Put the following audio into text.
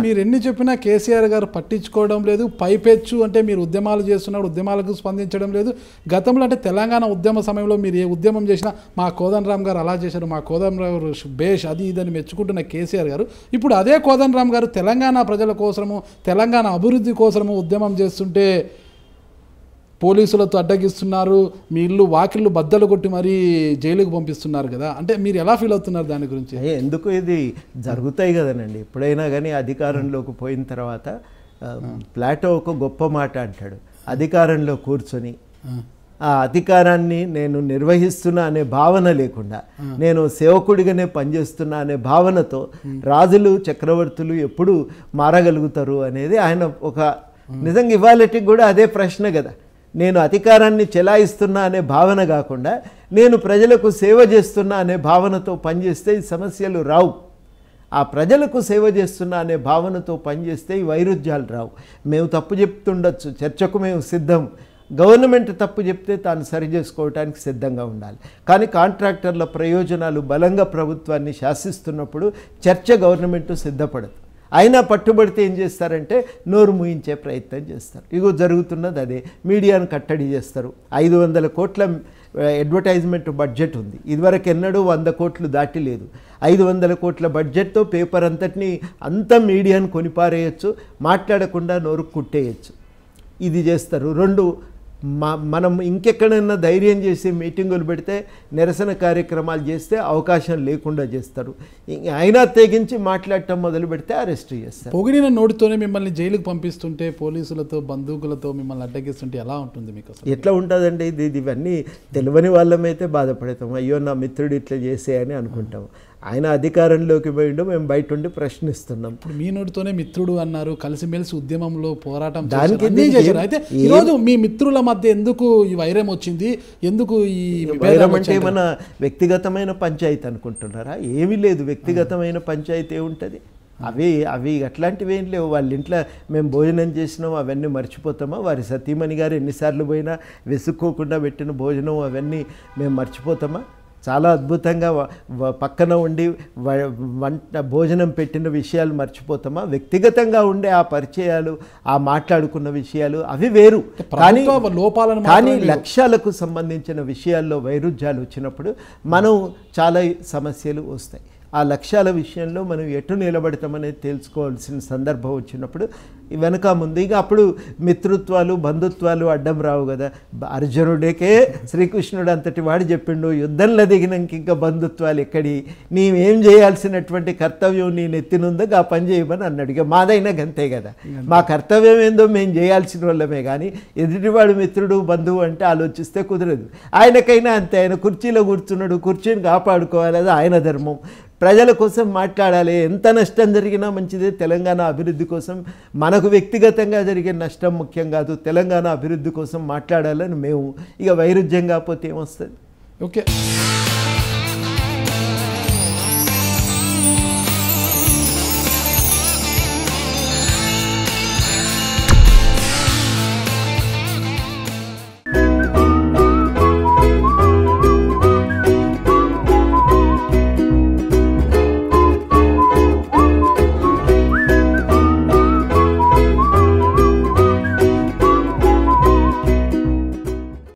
మీరు ఎన్ని చెప్పినా కేసీఆర్ గారు పట్టించుకోవడం లేదు. పైపెచ్చు అంటే మీరు ఉద్యమాలు చేస్తున్నారు, ఉద్యమాలకు స్పందించడం లేదు. గతంలో అంటే తెలంగాణ ఉద్యమ సమయంలో మీరు ఏ ఉద్యమం చేసినా మా కోదండరామ్ గారు అలా చేశారు, మా కోదండరామ్ గారు బేష్ అది ఇదని మెచ్చుకుంటున్న కేసీఆర్ గారు ఇప్పుడు అదే కోదండరామ్ గారు తెలంగాణ ప్రజల కోసము, తెలంగాణ అభివృద్ధి కోసము ఉద్యమం చేస్తుంటే పోలీసులతో అడ్డగిస్తున్నారు, మీ ఇల్లు వాకిళ్ళు బద్దలు కొట్టి మరీ జైలుకు పంపిస్తున్నారు కదా. అంటే మీరు ఎలా ఫీల్ అవుతున్నారు దాని గురించి? ఎందుకు ఇది జరుగుతాయి కదనండి. ఎప్పుడైనా కానీ అధికారంలోకి పోయిన తర్వాత ప్లాటో ఒక గొప్ప మాట అంటాడు, అధికారంలో కూర్చొని ఆ అధికారాన్ని నేను నిర్వహిస్తున్నా అనే భావన లేకుండా, నేను సేవకుడిగానే పనిచేస్తున్నా అనే భావనతో రాజులు చక్రవర్తులు ఎప్పుడు మారగలుగుతారు అనేది ఆయన ఒక నిజంగా ఇవాళటికి కూడా అదే ప్రశ్న కదా. నేను అధికారాన్ని చెలాయిస్తున్నా అనే భావన కాకుండా నేను ప్రజలకు సేవ చేస్తున్నా అనే భావనతో పనిచేస్తే ఈ సమస్యలు రావు. ఆ ప్రజలకు సేవ చేస్తున్నా అనే భావనతో పనిచేస్తే ఈ వైరుధ్యాలు రావు. మేము తప్పు చెప్తుండొచ్చు, చర్చకు మేము సిద్ధం. గవర్నమెంట్ తప్పు చెప్తే తాను సరి చేసుకోవడానికి సిద్ధంగా ఉండాలి. కానీ కాంట్రాక్టర్ల ప్రయోజనాలు బలంగా ప్రభుత్వాన్ని శాసిస్తున్నప్పుడు చర్చ గవర్నమెంట్ సిద్ధపడదు. అయినా పట్టుబడితే ఏం చేస్తారంటే నోరు మూయించే ప్రయత్నం చేస్తారు. ఇగో జరుగుతున్నది అదే. మీడియాను కట్టడి చేస్తారు. 500 కోట్ల అడ్వర్టైజ్మెంట్ బడ్జెట్ ఉంది. ఇదివరకు ఎన్నడూ 100 కోట్లు దాటి లేదు. 500 కోట్ల బడ్జెట్తో పేపర్ అంతటినీ అంతా మీడియాను కొనిపారేయచ్చు, మాట్లాడకుండా నోరు కుట్టేయచ్చు. ఇది చేస్తారు. మనం ఇంకెక్కడైనా ధైర్యం చేసి మీటింగులు పెడితే, నిరసన కార్యక్రమాలు చేస్తే అవకాశం లేకుండా చేస్తారు. అయినా తెగించి మాట్లాడటం మొదలు పెడితే అరెస్ట్ చేస్తారు. పొగిడిన నోటితోనే మిమ్మల్ని జైలుకు పంపిస్తుంటే, పోలీసులతో బందూకులతో మిమ్మల్ని అడ్డగిస్తుంటే ఎలా ఉంటుంది మీకు? ఎట్లా ఉంటుందండి ఇవన్నీ తెలియని వాళ్ళమైతే బాధపడతాం. అయ్యో నా మిత్రుడు ఇట్లా చేసేయని అనుకుంటాం. ఆయన అధికారంలోకి పోయిండు, మేము బయట ఉండి ప్రశ్నిస్తున్నాం. ఇప్పుడు మీ నోటితోనే మిత్రుడు అన్నారు, కలిసిమెలిసి ఉద్యమంలో పోరాటం చేశారు. అయితే ఈరోజు మీ మిత్రుల మధ్య ఎందుకు ఈ వైరం వచ్చింది? ఎందుకు ఈ వైరం అంటే ఏమన్నా వ్యక్తిగతమైన పంచాయతీ అనుకుంటున్నారా? ఏమీ లేదు. వ్యక్తిగతమైన పంచాయతీ ఏముంటుంది? అవి అట్లాంటివి ఏం లేవు. వాళ్ళ ఇంట్లో మేము భోజనం చేసినాం అవన్నీ మర్చిపోతామా? వారి సతీమణి గారు ఎన్నిసార్లు పోయినా వెసుక్కోకుండా పెట్టిన భోజనం అవన్నీ మేము మర్చిపోతామా? చాలా అద్భుతంగా పక్కన ఉండి భోజనం పెట్టిన విషయాలు మర్చిపోతామా? వ్యక్తిగతంగా ఉండే ఆ పరిచయాలు, ఆ మాట్లాడుకున్న విషయాలు అవి వేరు. కానీ లక్ష్యాలకు సంబంధించిన విషయాల్లో వైరుధ్యాలు వచ్చినప్పుడు మనం చాలా సమస్యలు వస్తాయి. ఆ లక్ష్యాల విషయంలో మనం ఎటు నిలబడతామనేది తెలుసుకోవాల్సిన సందర్భం వచ్చినప్పుడు వెనక ముందు ఇక అప్పుడు మిత్రుత్వాలు బంధుత్వాలు అడ్డం రావు కదా. అర్జునుడికే శ్రీకృష్ణుడు అంతటి వాడు చెప్పిండు, యుద్ధంలో దిగినాక ఇంకా బంధుత్వాలు ఎక్కడి, నీవేం చేయాల్సినటువంటి కర్తవ్యం నీ నెత్తినుందో ఆ పని చేయమని అన్నాడు. ఇక మాదైనా గంతే కదా. మా కర్తవ్యం ఏందో మేము చేయాల్సిన వాళ్ళమే కానీ ఎదుటివాడు మిత్రుడు బంధువు అంటే ఆలోచిస్తే కుదరదు. ఆయనకైనా అంతే. ఆయన కుర్చీలో కూర్చున్నాడు, కుర్చీని కాపాడుకోవాలి, అది ఆయన ధర్మం. ప్రజల కోసం మాట్లాడాలి. ఎంత నష్టం జరిగినా మంచిదే. తెలంగాణ అభివృద్ధి కోసం మనకు వ్యక్తిగతంగా జరిగే నష్టం ముఖ్యం కాదు. తెలంగాణ అభివృద్ధి కోసం మాట్లాడాలని మేము. ఇక వైరుధ్యం కాకపోతే ఏమొస్తుంది? ఓకే.